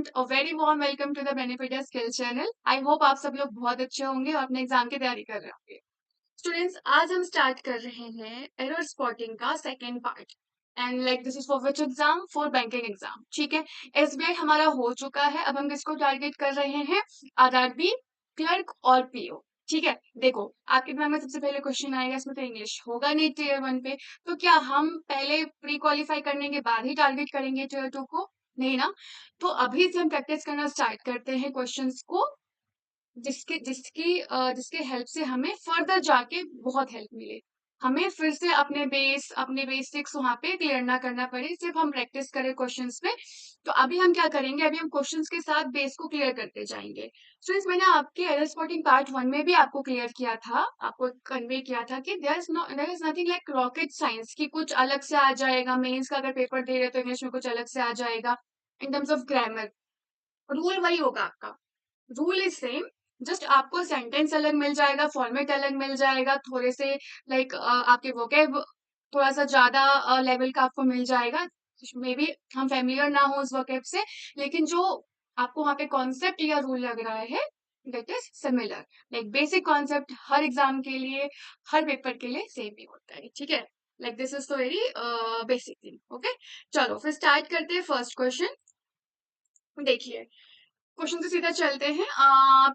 And a very warm welcome to the बेनिफिटिया skill channel. I hope आप सब लोग बहुत अच्छे होंगे और अपने एग्जाम की तैयारी कर रहे होंगे। स्टूडेंट्स, आज हम स्टार्ट कर रहे हैं एरर स्पॉटिंग का second part and like this is for which exam? For banking exam. ठीक है, एसबीआई हमारा हो चुका है। अब हम किसको टारगेट कर रहे हैं? आरआरबी, क्लर्क और पीओ। ठीक है, देखो आपके दिमाग में सबसे पहले क्वेश्चन आएगा, इसमें तो इंग्लिश होगा नहीं टीयर 1 पे, तो क्या हम पहले प्री क्वालिफाई करने के बाद ही टारगेट करेंगे टीयर 2 को? नहीं ना। तो अभी से हम प्रैक्टिस करना स्टार्ट करते हैं क्वेश्चंस को, जिसके हेल्प से हमें फर्दर जाके बहुत हेल्प मिले। हमें फिर से अपने बेसिक्स वहां पे क्लियर ना करना पड़े, सिर्फ हम प्रैक्टिस करें क्वेश्चंस पे। तो अभी हम क्या करेंगे, अभी हम क्वेश्चंस के साथ बेस को क्लियर करते जाएंगे। सो मैंने आपके एरर स्पॉटिंग पार्ट 1 में भी आपको क्लियर किया था, आपको कन्वे किया था कि there is nothing like rocket science की कुछ अलग से आ जाएगा। मेंस का अगर पेपर दे रहे तो इंग्लिश में कुछ अलग से आ जाएगा। In terms of grammar rule वही होगा आपका, रूल इज सेम। जस्ट आपको सेंटेंस अलग मिल जाएगा, फॉर्मेट अलग मिल जाएगा, थोड़े से लाइक आपके वोकेब थोड़ा सा ज्यादा लेवल का आपको मिल जाएगा। मे बी हम फेमिलियर ना हो उस वोकेब से, लेकिन जो आपको वहां पे कॉन्सेप्ट या रूल लग रहा है that is similar. Like basic concept her exam के लिए, हर पेपर के लिए सेम ही होता है। ठीक है, लाइक दिस इज तो वेरी बेसिक थिंग। ओके, चलो फिर स्टार्ट करते हैं फर्स्ट क्वेश्चन। देखिए, क्वेश्चन से सीधा चलते हैं।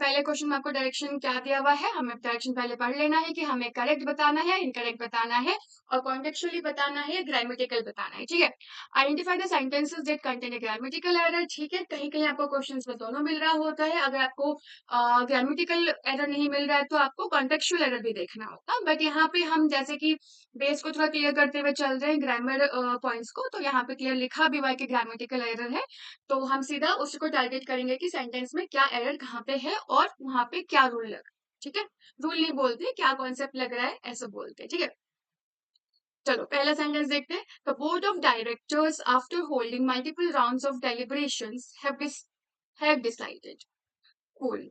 पहले क्वेश्चन में आपको डायरेक्शन क्या दिया हुआ है, हमें डायरेक्शन पहले पढ़ लेना है कि हमें करेक्ट बताना है, इनकरेक्ट बताना है और कॉन्टेक्चुअली बताना है, ग्रामेटिकल बताना है। ठीक है, identify the sentences that contain a grammatical error. ठीक है, कहीं कहीं आपको क्वेश्चंस में दोनों मिल रहा होता है। अगर आपको ग्रामेटिकल एरर नहीं मिल रहा है तो आपको कॉन्टेक्चुअल एरर भी देखना होगा। बट यहाँ पे हम जैसे कि बेस को थोड़ा क्लियर करते हुए चल रहे हैं ग्रामर पॉइंट्स को, तो यहाँ पे क्लियर लिखा भी हुआ है कि ग्रामेटिकल एरर है। तो हम सीधा उसको टारगेट करेंगे कि सेंटेंस में क्या एरर कहाँ पे है और वहां पे क्या रूल लग। ठीक है, रूल नहीं बोलते, क्या कॉन्सेप्ट लग रहा है ऐसा बोलते। ठीक है, चलो पहला सेंटेंस देखते हैं। The board of directors after holding multiple rounds of deliberations have decided. Cool.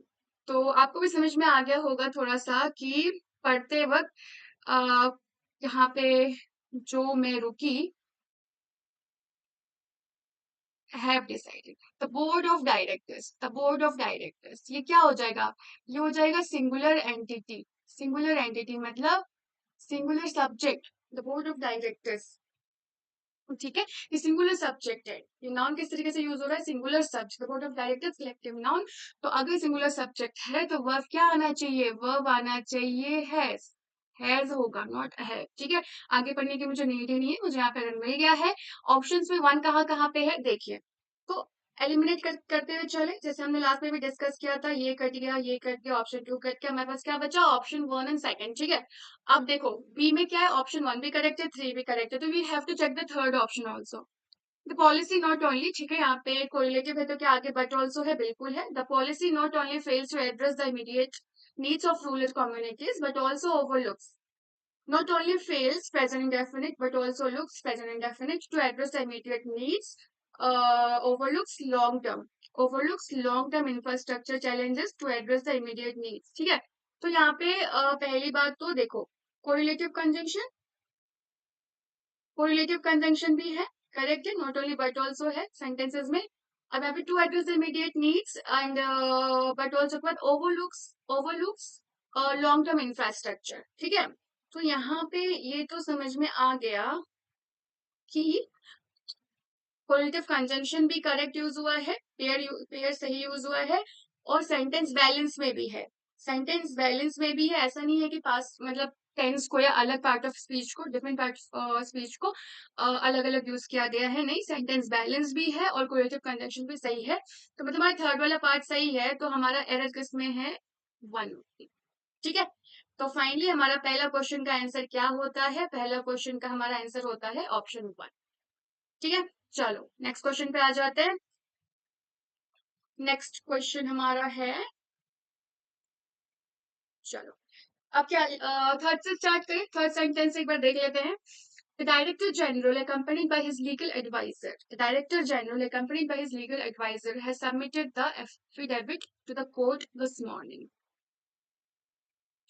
तो आपको भी समझ में आ गया होगा थोड़ा सा कि पढ़ते वक्त यहाँ पे जो मैं रुकी, have decided the board of directors ये क्या हो जाएगा? ये हो जाएगा सिंगुलर एंटिटी। सिंगुलर एंटिटी मतलब singular subject, the board of directors. ठीक है, ये सिंगुलर सब्जेक्ट है। ये नाउन किस तरीके से यूज हो रहा है? Singular subject, the board of directors collective noun. तो अगर सिंगुलर सब्जेक्ट है तो वर्ब क्या आना चाहिए? वर्ब आना चाहिए हैज होगा, नॉट है। ठीक है, आगे पढ़ने की मुझे नीड ही नहीं है, मुझे यहाँ पे मिल गया है। ऑप्शंस में वन कहाँ कहाँ पे है देखिए। तो एलिमिनेट करते हुए चले, जैसे हमने लास्ट में भी डिस्कस किया था, ये कट गया, ये कट गया, ऑप्शन 2 कट गया, हमारे पास क्या बचा? Option 1 and second. ठीक है, अब देखो बी में क्या है, ऑप्शन 1 भी करेक्ट है, 3 भी करेक्ट है, तो we have to check the third option also. The policy not only, ठीक है, यहाँ पे कोरिलेटिव है तो क्या आगे बट ऑल्सो है? बिल्कुल है। The policy not only fails to address the immediate needs of rural communities but also overlooks, not only fails present indefinite but also looks present indefinite to address the immediate needs, overlooks long term infrastructure challenges to address the immediate needs। ठीक है, तो यहाँ पे पहली बात तो देखो, correlative conjunction भी है, करेक्ट है, नॉट ओनली बट ऑल्सो है सेंटेंसेस में। अब यहाँ पे to address the immediate needs and but also overlooks long term infrastructure. ठीक है, तो यहाँ पे ये तो समझ में आ गया कि कोरिलेटिव कंजंक्शन भी करेक्ट यूज हुआ है, पेयर सही यूज हुआ है और सेंटेंस बैलेंस में भी है। सेंटेंस बैलेंस में भी है, ऐसा नहीं है कि पास मतलब टेंस को या अलग पार्ट ऑफ स्पीच को, डिफरेंट पार्ट ऑफ स्पीच को अलग अलग यूज किया गया है, नहीं, सेंटेंस बैलेंस भी है और कोरिलेटिव कंजंक्शन भी सही है। तो मतलब हमारा थर्ड वाला पार्ट सही है, तो हमारा एरर किस में है? 1। ठीक है, तो फाइनली हमारा पहला क्वेश्चन का आंसर क्या होता है? पहला क्वेश्चन का हमारा आंसर होता है ऑप्शन 1। ठीक है, चलो नेक्स्ट क्वेश्चन पे आ जाते हैं। नेक्स्ट क्वेश्चन हमारा है, चलो अब क्या थर्ड से स्टार्ट करें। थर्ड सेंटेंस एक बार देख लेते हैं। The Director General, accompanied by his legal advisor, the Director General, accompanied by his legal advisor, has submitted the affidavit to the court this morning।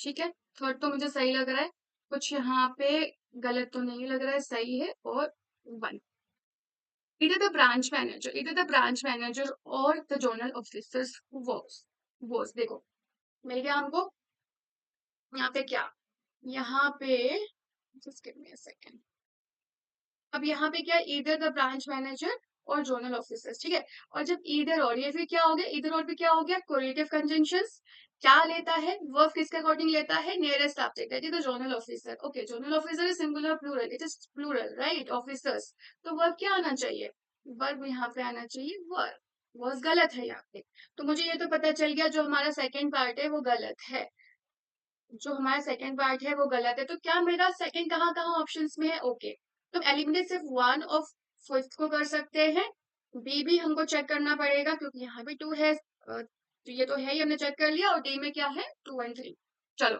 ठीक है, थर्ड तो मुझे सही लग रहा है, कुछ यहाँ पे गलत तो नहीं लग रहा है, सही है और 1। either the branch manager or the zonal officers was देखो मिल गया हमको। यहाँ पे क्या, यहाँ पे just give me a second। अब यहाँ पे क्या, ईदर द ब्रांच मैनेजर और जोनल ऑफिसर्स, ठीक है। और जब ईदर और, ये फिर क्या हो गया, ईदर और पे क्या हो गया, कोरिलेटिव कंजंक्शंस क्या लेता है, वर्ब किसके अकॉर्डिंग लेता है, nearest object, that is the zonal officer. Okay, zonal officer is singular plural, it is plural right, officers. तो वर्ब क्या आना चाहिए, वर्ब यहाँ पे आना चाहिए वर्ब। वर्ब गलत है यहाँ पे, तो मुझे ये तो पता चल गया जो हमारा सेकेंड पार्ट है वो गलत है, जो हमारा सेकंड पार्ट है वो गलत है। तो क्या मेरा सेकंड कहाँ कहाँ ऑप्शंस में है, ओके। तो एलिमिनेट सिर्फ वन ऑफ फिफ्थ को कर सकते हैं, बी भी हमको चेक करना पड़ेगा क्योंकि यहाँ भी टू है, तो ये तो है ही, हमने चेक कर लिया। और डी में क्या है, 2 और 3। चलो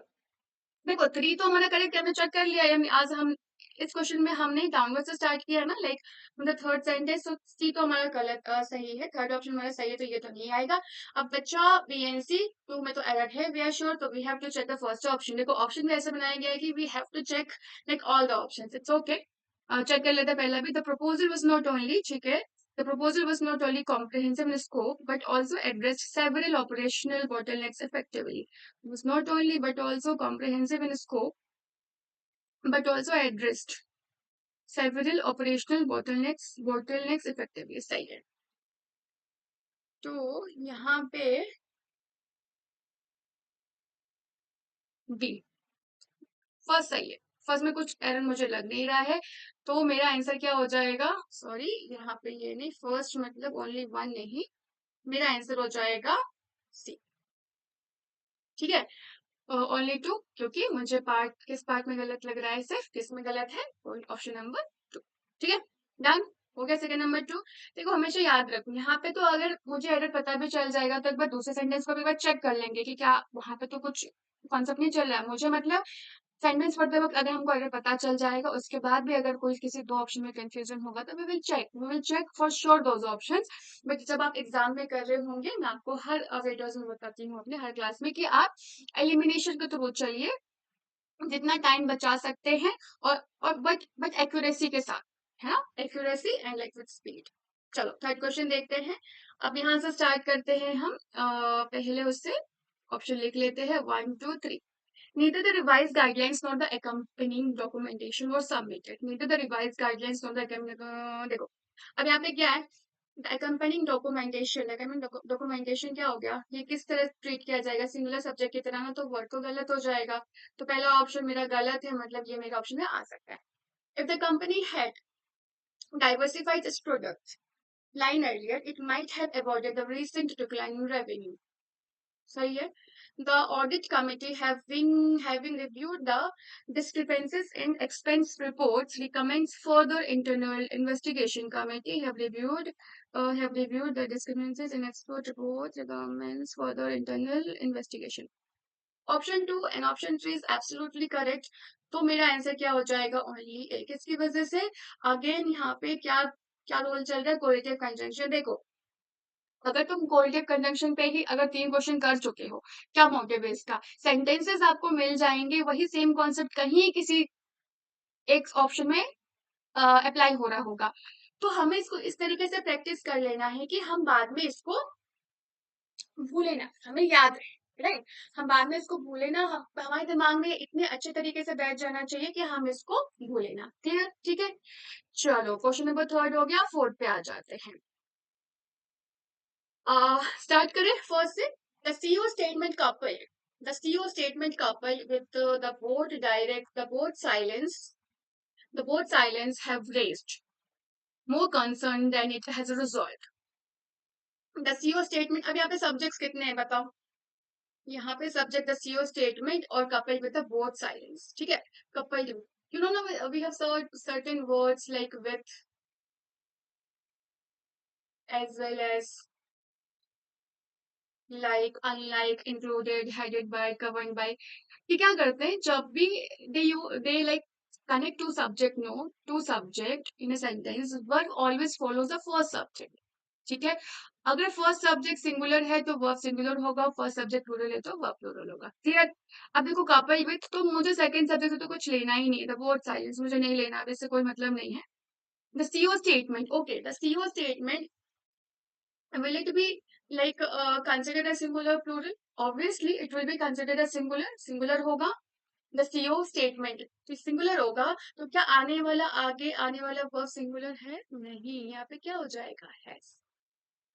देखो 3 तो हमारा करेक्ट है, हमने चेक कर लिया है। आज हम इस क्वेश्चन में हमने डाउनवर्ड से स्टार्ट किया है ना, लाइक मतलब थर्ड सेंटेंस, तो सी तो हमारा गलत सही है, थर्ड ऑप्शन हमारा सही है, तो ये तो नहीं आएगा। अब बच्चा बीएनसी 2 में तो एरर है, वी आर श्योर, तो we have to check the first option. देखो ऑप्शन में ऐसे बनाया गया है कि we have to check like all the options, it's okay. Check कर लेते हैं पहला भी। The proposal was not only, ठीक है, the proposal was not only comprehensive in scope but also addressed several operational bottlenecks effectively. It was not only but also comprehensive in scope but also addressed several operational bottlenecks effectively, सही है। तो यहाँ पे B first सही है, first में कुछ error मुझे लग नहीं रहा है, तो मेरा आंसर क्या हो जाएगा, सॉरी यहाँ पे ये नहीं, फर्स्ट मतलब ओनली वन नहीं, मेरा आंसर हो जाएगा सी, ठीक है। ओनली टू, क्योंकि मुझे पार्ट किस पार्ट में गलत लग रहा है, सिर्फ किस में गलत है, ऑप्शन नंबर 2, ठीक है। डन हो गया सेकंड नंबर 2। देखो हमेशा याद रखो यहाँ पे, तो अगर मुझे एरर पता भी चल जाएगा तो एक बार दूसरे सेंटेंस को भी एक बार चेक कर लेंगे कि क्या वहां पे तो कुछ कॉन्सेप्ट नहीं चल रहा है मुझे, मतलब सेंटेंस पढ़ते वक्त अगर हमको अगर पता चल जाएगा, उसके बाद भी अगर कोई किसी दो ऑप्शन में कंफ्यूजन होगा तो we will check for sure those options. But जब आप एग्जाम में कर रहे होंगे, मैं आपको हर वीडियोस में बताती हूँ अपने हर क्लास में कि आप एलिमिनेशन के थ्रू चलिए, जितना टाइम बचा सकते हैं, और बट एक्यूरेसी के साथ, है ना, accuracy and like with speed. चलो थर्ड क्वेश्चन देखते हैं। अब यहाँ से स्टार्ट करते हैं हम, पहले उससे ऑप्शन लिख लेते हैं 1 2 3। Neither the revised guidelines nor the accompanying documentation was submitted. Neither the revised guidelines nor the देखो अब यहाँ पे क्या है, accompanying documentation क्या हो गया, ये किस तरह ट्रीट किया जाएगा, सिंगुलर सब्जेक्ट की तरह ना, तो वर्ड तो गलत हो जाएगा, तो पहला ऑप्शन मेरा गलत है, मतलब ये मेरा ऑप्शन में आ सकता है। If the company had diversified its products line earlier, it might have avoided the recent decline in revenue. सही है। The audit committee having reviewed the discrepancies in expense reports recommends further internal investigation. Committee have reviewed the discrepancies in export reports recommends further internal investigation. Option 2 and option 3 is absolutely correct. तो मेरा answer क्या हो जाएगा, only ए, किसकी वजह से, again यहाँ पे क्या क्या रोल चल रहा है, कोरिलेटिव कंजंक्शन। देखो अगर तुम कोरिलेटिव कंजंक्शन पे ही अगर 3 क्वेश्चन कर चुके हो, क्या मोटिव है इसका, सेंटेंसेस आपको मिल जाएंगे, वही सेम कॉन्सेप्ट कहीं किसी एक ऑप्शन में अप्लाई हो रहा होगा, तो हमें इसको इस तरीके से प्रैक्टिस कर लेना है कि हम बाद में इसको भूले ना, हमें याद रहे, राइट। हम बाद में इसको भूले ना, हमारे दिमाग में इतने अच्छे तरीके से बैठ जाना चाहिए कि हम इसको भूले ना, क्लियर, ठीक है। चलो क्वेश्चन नंबर थर्ड हो गया, फोर्थ पे आ जाते हैं। स्टार्ट करें फर्स्ट से। The CEO statement coupled, the CEO statement coupled with the board silence have raised more concern than it has resolved. The CEO statement, अब यहाँ पे सब्जेक्ट्स कितने हैं बताओ, यहाँ पे सब्जेक्ट द सीओ स्टेटमेंट और coupled with the board silence, ठीक है। coupled, you know now we have certain words like with, as well as, like, unlike, included, headed by, covered by, ये क्या करते हैं जब भी they like connect two subject in a sentence, verb always follows the first subject, ठीक है। अगर first subject singular है तो वर्ब सिंगुलर होगा, फर्स्ट सब्जेक्ट प्लूरल है तो वर्ब प्लूरल होगा, क्लियर। अब देखो कपल विथ, तो मुझे सेकंड सब्जेक्ट से तो कुछ लेना ही नहीं है, द वर्ड साइलेंस मुझे नहीं लेना, अब इससे कोई मतलब नहीं है, The CO statement. Okay, the CO statement, will it be like considered as singular plural? Obviously, it will be considered as singular. Singular होगा. The CO statement तो सिंगुलर होगा, तो क्या आने वाला आगे आने वाला वर्ब सिंगुलर है? नहीं, यहाँ पे क्या हो जाएगा? हैज।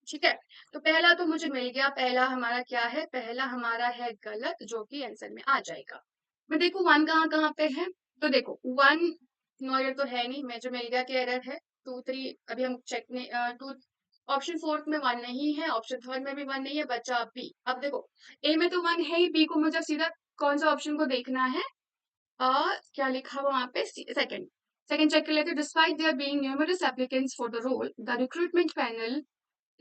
ठीक है, तो पहला तो मुझे मिल गया। पहला हमारा क्या है? पहला हमारा है गलत, जो कि आंसर में आ जाएगा। मैं देखू वन कहाँ कहाँ पे है, तो देखो वन नो, ये तो है नहीं, मैं जो मिल गया कि एरर है। टू थ्री अभी हम चेक नहीं, टू ऑप्शन फोर्थ में वन नहीं है, ऑप्शन थर्ड में भी वन नहीं है, बच्चा बी। अब देखो ए में तो वन है ही, बी को मुझे सीधा कौन सा ऑप्शन को देखना है? क्या लिखा हुआ वहां पे? सेकंड। सेकंड चेक कर लेते हैं। Despite there being numerous applicants for the role, the recruitment panel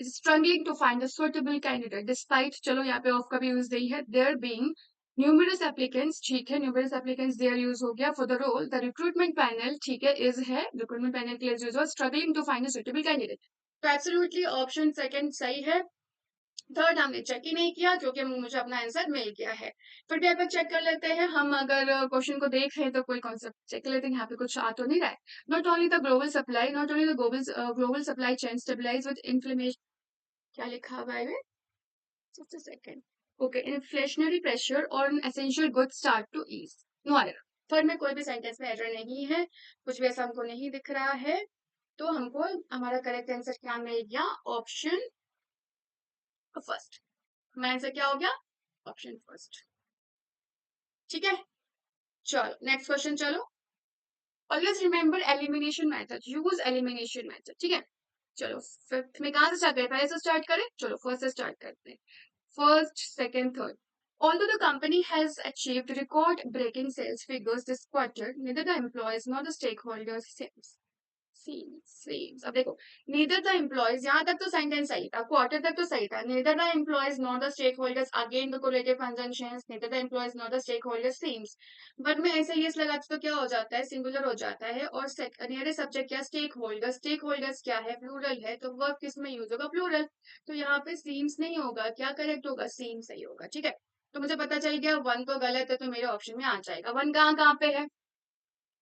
is struggling to find a suitable candidate despite, चलो यहाँ पे ऑफ का भी यूज नहीं है, there being numerous applicants, ठीक है, numerous applicants there यूज हो गया, for the role the recruitment panel, ठीक है, is है, recruitment panel के लिए यूज हुआ, struggling to find a suitable candidate। तो एब्सोल्युटली ऑप्शन सेकंड सही है। थर्ड हमने चेक ही नहीं किया, जो कि मुझे अपना आंसर मिल गया है। फिर भी एक बार चेक कर लेते हैं हम, अगर क्वेश्चन को देख रहे हैं तो कोई कॉन्सेप्ट चेक कर लेते हैं। यहाँ पे कुछ आ तो नहीं रहा है। Not only the global supply, not only the global supply chain stabilize with inflammation, क्या लिखा हुआ है? Just a second. Okay, inflationary pressure और essential goods start to ease. No error. Third में कोई भी सेंटेंस में एरर नहीं है, कुछ भी ऐसा हमको नहीं दिख रहा है। तो हमको हमारा करेक्ट आंसर क्या मिल गया? Option first. हमारा आंसर क्या हो गया? Option first. ठीक है, चलो नेक्स्ट क्वेश्चन चलो। Always remember elimination method, use elimination method. ठीक है, चलो फिफ्थ में कहाँ से स्टार्ट करें? पहले से स्टार्ट करें? चलो फर्स्ट से स्टार्ट करते हैं। First, second, third. Although the company has achieved record-breaking sales figures this quarter, neither the employees nor the stakeholders seems. अब देखो, neither the employees, यहाँ तक तो सेंटेंस सही था, क्वार्टर तक तो सही था। neither the employees nor the stakeholders, again the correlative conjunctions, neither the employees nor the stakeholders seems। But में ऐसे yes लगाते तो क्या हो जाता है? सिंगुलर हो जाता है। और नियरेस्ट सब्जेक्ट क्या? Stakeholders. स्टेक होल्डर्स क्या है? प्लूरल है, तो वर्ब किस में यूज होगा? प्लूरल। तो यहाँ पे सीम्स नहीं होगा, क्या करेक्ट होगा? सीम सही होगा। ठीक है, तो मुझे पता चल गया वन तो गलत है, तो मेरे ऑप्शन में आ जाएगा। वन कहाँ कहाँ पे है?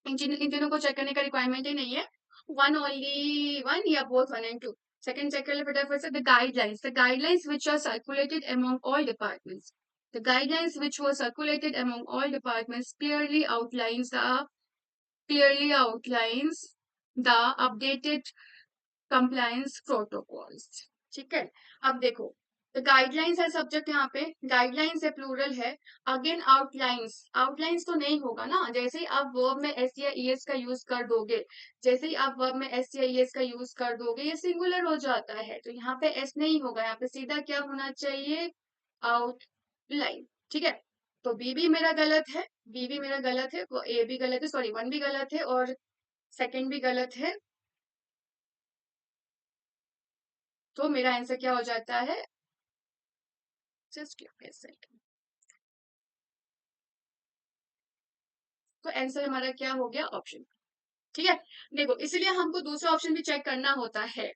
इन तीनों को चेक करने का रिक्वायरमेंट ही नहीं है। वन ओनली वन या both one and two. Second check कर ले फटाफट से। The guidelines which are circulated among all departments, the guidelines which were circulated among all departments clearly outlines the updated compliance protocols। ठीक है, अब देखो तो गाइडलाइंस है सब्जेक्ट, यहाँ पे गाइडलाइंस है, प्लूरल है। अगेन आउटलाइंस, आउटलाइंस तो नहीं होगा ना। जैसे ही आप वर्ब में एस या ईएस का यूज कर दोगे, जैसे ही आप वर्ब में एस या ईएस का यूज कर दोगे, ये सिंगुलर हो जाता है। तो यहाँ पे एस नहीं होगा, यहाँ पे सीधा क्या होना चाहिए? आउटलाइन। ठीक है, तो बी भी मेरा गलत है, बी भी मेरा गलत है, वो ए भी गलत है, सॉरी वन भी गलत है और सेकंड भी गलत है। तो मेरा आंसर क्या हो जाता है? Just give me a second. तो आंसर हमारा क्या हो गया? ऑप्शन। ठीक है, देखो इसलिए हमको दूसरा ऑप्शन भी चेक करना होता है,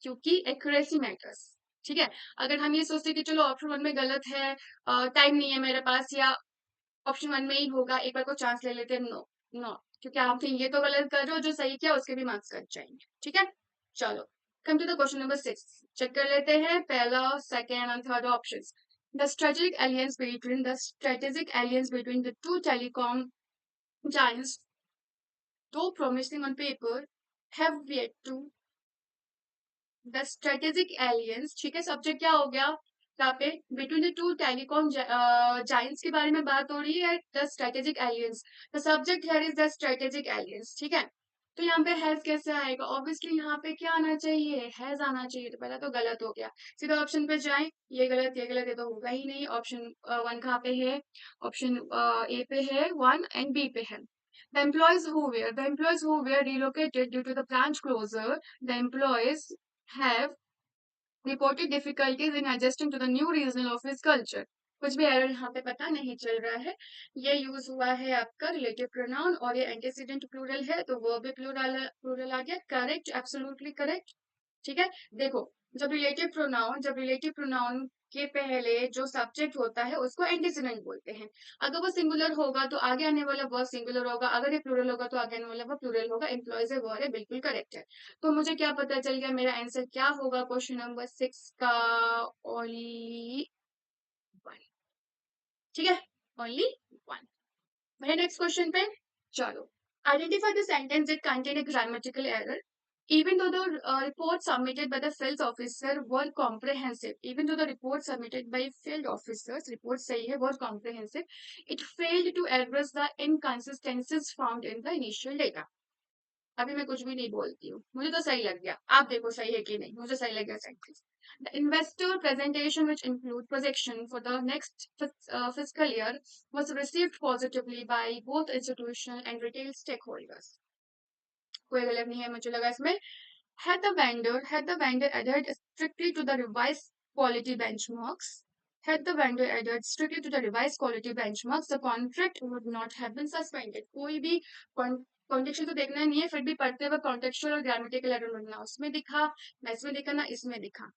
क्योंकि एक्यूरेसी मैटर्स। ठीक है, अगर हम ये सोचते कि चलो ऑप्शन वन में गलत है, टाइम नहीं है मेरे पास, या ऑप्शन वन में ही होगा, एक बार को चांस ले लेते हैं, नो नो, क्योंकि आप ये तो गलत कर रहे हो, जो सही किया उसके भी मार्क्स कट जाएंगे। ठीक है, चलो come to the question number 6। Check कर लेते हैं पहला, सेकेंड और third option. The strategic alliance between the two telecom giants, though promising on paper, have yet to। The strategic aliens, ठीक है, सब्जेक्ट क्या हो गया यहाँ पे? Between the two telecom Giants के बारे में बात हो रही है। The strategic aliens, the subject here is the strategic aliens. ठीक है, तो यहाँ पे हैज कैसे आएगा? ऑब्वियसली यहाँ पे क्या आना चाहिए? हैज आना चाहिए। तो पहला तो गलत हो गया, सीधा ऑप्शन पे जाए। ये गलत, ये गलत, ये तो होगा ही नहीं। ऑप्शन वन कहाँ पे है? ऑप्शन ए पे है वन, एंड बी पे है। The employees who were relocated due to the branch closure, the employees have reported difficulties in adjusting to the new regional office culture। कुछ भी एरर यहाँ पे पता नहीं चल रहा है। ये यूज हुआ है आपका रिलेटिव प्रोनाउन, और ये एंटीसीडेंट प्लूरल है, तो वो भी प्लूरल प्लूरल आ गया। Correct, absolutely correct. ठीक है, देखो जब रिलेटिव प्रोनाउन के पहले जो सब्जेक्ट होता है उसको एंटीसीडेंट बोलते हैं। अगर वो सिंगुलर होगा तो आगे आने वाला वर्ब सिंगुलर होगा, अगर ये प्लूरल होगा तो आगे आने वाला वर्ब प्लूरल होगा। एम्प्लॉयज है, वर्ब है, बिल्कुल करेक्ट है। तो मुझे क्या पता चल गया, मेरा आंसर क्या होगा क्वेश्चन नंबर 6 का? Only one. ठीक है, ओनली वन। मेरे नेक्स्ट क्वेश्चन पे चलो। Identify the sentence that contain a grammatical error even though the report submitted by the field officer were comprehensive. Even though the report submitted by field officers report सही है, were comprehensive, it failed to address the inconsistencies found in the initial data. अभी मैं कुछ भी नहीं बोलती हूँ, मुझे तो सही लग गया, आप देखो सही है कि नहीं। मुझे सही लग गया sentence. The investor presentation, which include projection for the next fiscal year, was received positively by both institutional and retail stakeholders. कोई गलत नहीं है मुझे लगा इसमें। Had the vendor adhered strictly to the revised quality benchmarks, the contract would not have been suspended. कोई भी contextual तो देखना नहीं है, फिर भी पढ़ते हुए कॉन्टेक्चुअल और ग्रामेटिकल एरर मिलना, उसमें दिखा ना, इसमें दिखा ना, इसमें दिखा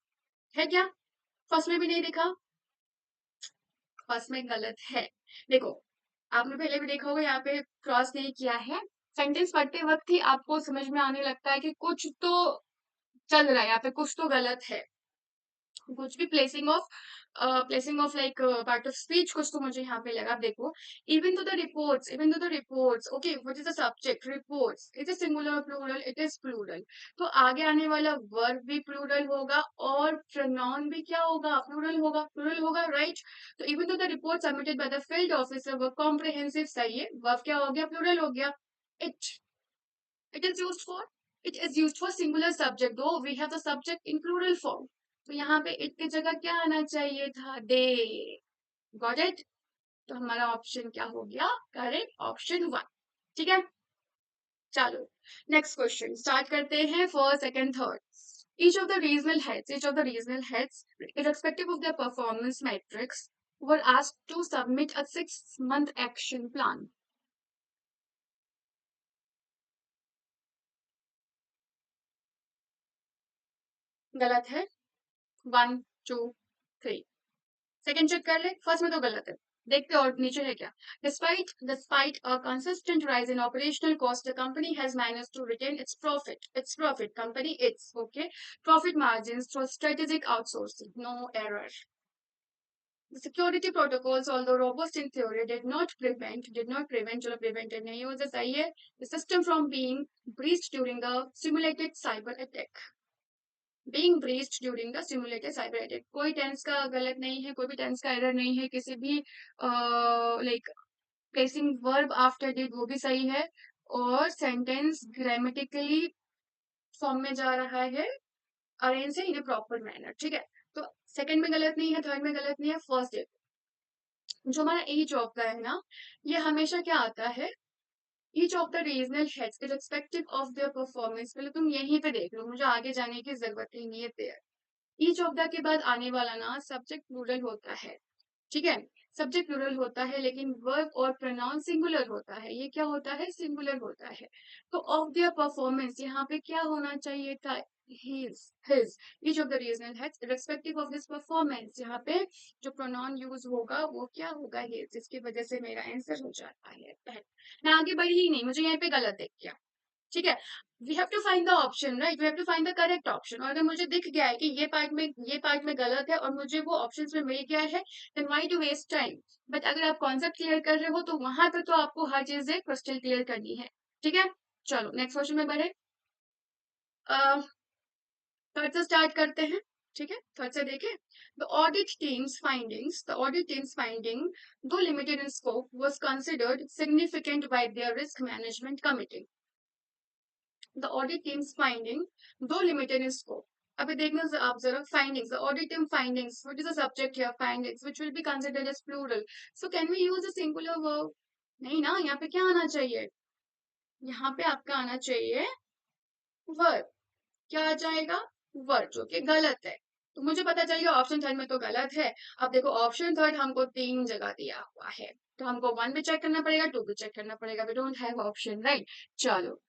है क्या? फर्स्ट में भी नहीं दिखा, फर्स्ट में गलत है। देखो, आपने पहले भी देखा होगा, यहाँ पे क्रॉस नहीं किया है। सेंटेंस पढ़ते वक्त ही आपको समझ में आने लगता है कि कुछ तो चल रहा है यहाँ पे, कुछ तो गलत है। कुछ भी placing of like part of speech कुछ तो मुझे यहाँ पे लगा। देखो, इवन तो the reports okay, what is the subject? Reports is a singular plural, it is plural. तो आगे आने वाला वर्ब भी प्लूरल होगा और प्रोनाउन भी क्या होगा? प्लूरल होगा, राइट? तो इवन तो the report submitted by the field officer were comprehensive, सही है। वर्ब क्या हो गया? प्लूरल हो गया। It It is used for singular subject, though we have the subject in plural form. तो यहाँ पे it की जगह क्या आना चाहिए था? They. Got it? तो हमारा ऑप्शन क्या हो गया? Correct, option 1। ठीक है, चलो नेक्स्ट क्वेश्चन स्टार्ट करते हैं। First, second, third. Each of the regional heads, irrespective of their performance metrics, were asked to submit a 6-month action plan. गलत है। 1 2 3। सेकंड चेक कर ले, फर्स्ट में तो गलत है। देखते और नीचे है क्या। Despite a consistent rise in operational cost, the company has managed to retain its company, its okay, profit margins through strategic outsourcing. No error. The security protocols, although robust in theory, did not prevent चलो prevented नहीं हो सही है, the system from being breached during the simulated cyber attack. Being breached during the simulated cyber attack. कोई tense का गलत नहीं है, कोई भी टेंस का एरर नहीं है, किसी भी like placing verb after did वो भी सही है, और सेंटेंस ग्रामेटिकली फॉर्म में जा रहा है, अरेंज है इन ए प्रॉपर मैनर। ठीक है, तो सेकंड में गलत नहीं है, थर्ड में गलत नहीं है, फर्स्ट है। जो हमारा ईच ऑफ का है ना, ये हमेशा क्या आता है? Each of the regional heads irrespective of their performance, पहले तुम यहीं पे देख लो, मुझे आगे जाने की जरूरत ही नहीं है। ईच ऑफ द के बाद आने वाला ना सब्जेक्ट प्लूरल होता है। ठीक है, सब्जेक्ट प्लूरल होता है, लेकिन वर्ब और प्रोनाउन सिंगुलर होता है। ये क्या होता है? सिंगुलर होता है। तो ऑफ देयर परफॉर्मेंस यहाँ पे क्या होना चाहिए था? His each of the regional heads respective of his performance, यहाँ पे जो प्रोनाउन यूज होगा वो क्या होगा? हिज, जिसकी वजह से मेरा आंसर हो जाता है। मैं आगे बढ़ी ही नहीं, मुझे यहाँ पे गलत दिख गया। ठीक है, we have to find the option, right? We have to find the correct option. और अगर मुझे दिख गया है कि ये पार्ट में गलत है और मुझे वो ऑप्शंस में मिल गया है, then why to waste time? But अगर आप कॉन्सेप्ट क्लियर कर रहे हो तो वहां पे तो आपको हर चीजें क्रिस्टल क्लियर करनी है। ठीक है, चलो नेक्स्ट क्वेश्चन में बढ़े। थर्ड से स्टार्ट करते हैं। ठीक है, थर्ड से देखें। द ऑडिट टीम्स फाइंडिंग, दो limited in scope, was considered significant bye there risk management committee. The audit team's finding, though limited in scope. अभी देखना आप जरा findings, the audit team findings. What is the subject here? Findings, which will be considered as plural. So can we use a singular verb? नहीं ना, यहाँ पे क्या आना चाहिए? यहाँ पे आपका आना चाहिए verb. क्या आ जाएगा? verb, जो कि गलत है। तो मुझे पता चल गया ऑप्शन थर्ड में तो गलत है। अब देखो ऑप्शन थर्ड हमको 3 जगह दिया हुआ है, तो हमको 1 भी चेक करना पड़ेगा, 2 भी चेक करना पड़ेगा। We don't have option, right? चलो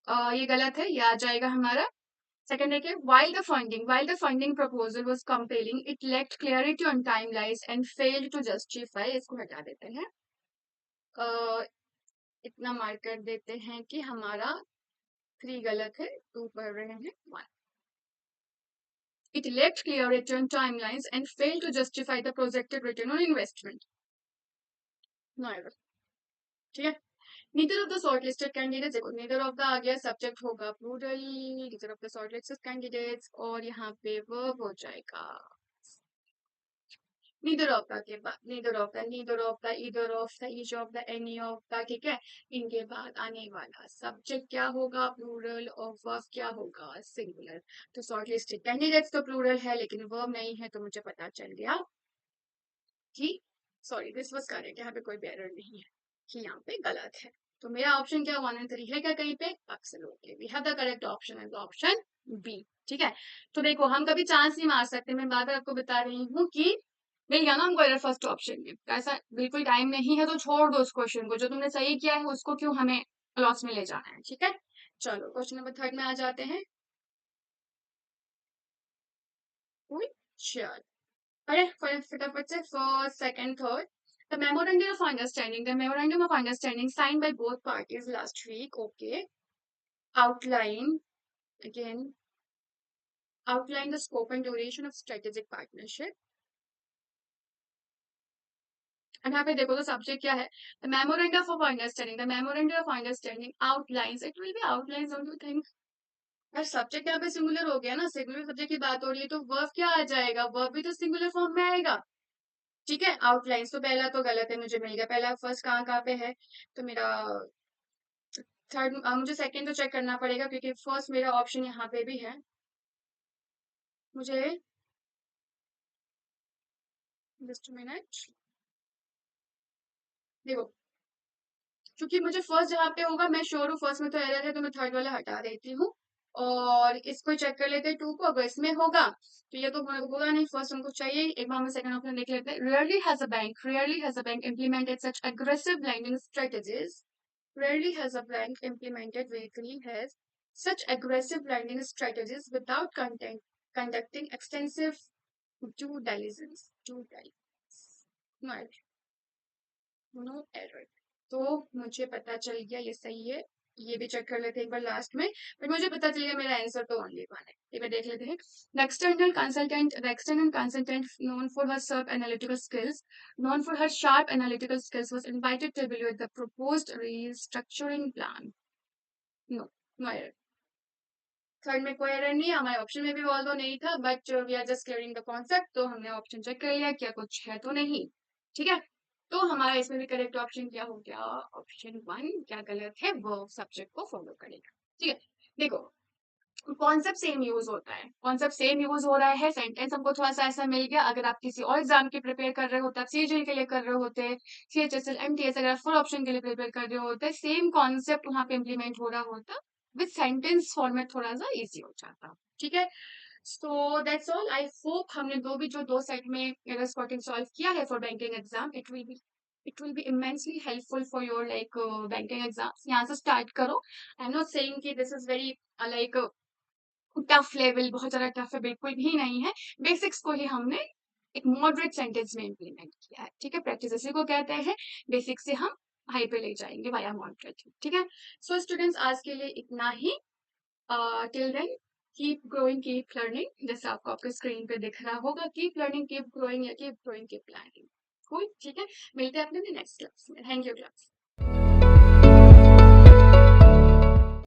ये गलत है, ये आ जाएगा हमारा सेकंड है कि while the funding proposal was compelling, it lacked clarity on timelines and failed to justify. इसको हटा देते हैं, इतना मार्क कर देते हैं कि हमारा 3 गलत है, 2 पढ़ रहे हैं 1. It lacked clarity on timelines and failed to justify the projected return on investment. No error. ठीक है. Neither of the shortlisted candidates, देखो neither of the आ गया, subject होगा plural, neither of the shortlisted candidates, और यहाँ पे verb हो जाएगा neither of the के बाद neither of the, neither of the, either of the, each of the, any of the. ठीक है. इनके बाद आने वाला subject क्या होगा, plural, और verb क्या होगा, singular. तो shortlisted candidates तो plural है लेकिन verb नहीं है, तो मुझे पता चल गया कि सॉरी दिस वाज करेक्ट, यहाँ पे कोई भी एरर नहीं है कि यहाँ पे गलत है. तो मेरा ऑप्शन क्या 1 and 3 है क्या कहीं पे, absolutely we have the correct option as option B. ठीक है. तो देखो हम कभी चांस नहीं मार सकते, मैं बार बार आपको बता रही हूँ कि मिल गया ना हमको एरर फर्स्ट ऑप्शन में, ऐसा बिल्कुल टाइम नहीं है तो छोड़ दो उस क्वेश्चन को, जो तुमने सही किया है उसको क्यों हमें लॉस में ले जाना है. ठीक है. चलो क्वेश्चन नंबर 3 में आ जाते हैं. चलो अरे फटाफट से first second third. The memorandum of understanding signed by both parties last week. Okay. Outline again. Outline the scope and duration of strategic partnership. And यहाँ पे देखो तो सब्जेक्ट क्या है, the memorandum of understanding. The memorandum of understanding outlines. It will be outlines, don't you think? और subject यहाँ पे singular हो गया ना, सिंगुलर सब्जेक्ट की बात हो रही है तो वर्ब क्या आ जाएगा, वर्ब भी तो सिंगुलर फॉर्म में आएगा. ठीक है. आउटलाइंस तो पहला तो गलत है, मुझे मिल गया. पहला फर्स्ट कहाँ कहाँ पे है, तो मेरा थर्ड, मुझे सेकंड तो चेक करना पड़ेगा क्योंकि फर्स्ट मेरा ऑप्शन यहाँ पे भी है. मुझे जस्ट मिनट देखो, क्योंकि मुझे फर्स्ट जहाँ पे होगा मैं श्योर हूँ फर्स्ट में तो एरर है, तो मैं थर्ड वाला हटा देती हूँ और इसको चेक कर लेते हैं 2 को. अगर इसमें होगा तो ये तो होगा नहीं, फर्स्ट हमको चाहिए. एक बार हम सेकंड ऑप्शन देख लेते हैं. Rarely has a bank implemented such aggressive lending strategies. Rarely has a bank implemented, Rarely has such aggressive lending strategies without conducting extensive due diligence. No error. No error. तो मुझे पता चल गया ये सही है. ये भी चेक कर लेते हैं एक बार लास्ट में, बट मुझे पता चल गया मेरा आंसर तो ओनली 1 है. ये मैं देख लेते हैं. The external consultant known for her sharp analytical skills was invited to evaluate the proposed restructuring plan. No, no error. Third में कोई एरर नहीं है, हमारे ऑप्शन में भी ऑल्दो नहीं था, but we are just clearing the concept. तो हमने ऑप्शन चेक कर लिया क्या कुछ है तो नहीं. ठीक है. तो हमारा इसमें भी करेक्ट ऑप्शन क्या हो गया, ऑप्शन 1. क्या गलत है, वो सब्जेक्ट को फॉलो करेगा. ठीक है. देखो कॉन्सेप्ट सेम यूज होता है, कॉन्सेप्ट सेम यूज हो रहा है. सेंटेंस हमको थोड़ा सा ऐसा मिल गया. अगर आप किसी और एग्जाम के प्रिपेयर कर रहे होते, आप सीजी के लिए कर रहे होते, CHSL MTS अगर आप फुल ऑप्शन के लिए प्रिपेयर कर रहे होते, सेम कॉन्सेप्ट वहां पे इम्प्लीमेंट हो रहा होता, विद सेंटेंस फॉर्मेट थोड़ा सा इजी हो जाता. ठीक है. So that's all. I hope हमने जो दो सेट में अगर स्पॉटिंग सॉल्व किया है for banking exam, it will be immensely helpful for your like banking exams. यहाँ से स्टार्ट करो. आई एम नॉट सेइंग कि this is very like tough level, बहुत ज्यादा टफ है, बिल्कुल भी नहीं है. बेसिक्स को ही हमने एक मॉडरेट सेंटेंस में इम्प्लीमेंट किया है. ठीक है. प्रैक्टिस इसी को कहते हैं. बेसिक से हम हाई पे ले जाएंगे वाया मॉडरेट. ठीक है. सो स्टूडेंट्स आज के लिए इतना ही. Till then keep growing keep learning, जैसे आपको आपके स्क्रीन पे दिख रहा होगा, कीप लर्निंग कीप ग्रोइंग या कीप ग्रोइंग कीप लर्निंग. कोई. ठीक है. मिलते हैं अपने नेक्स्ट क्लास में. Thank you class.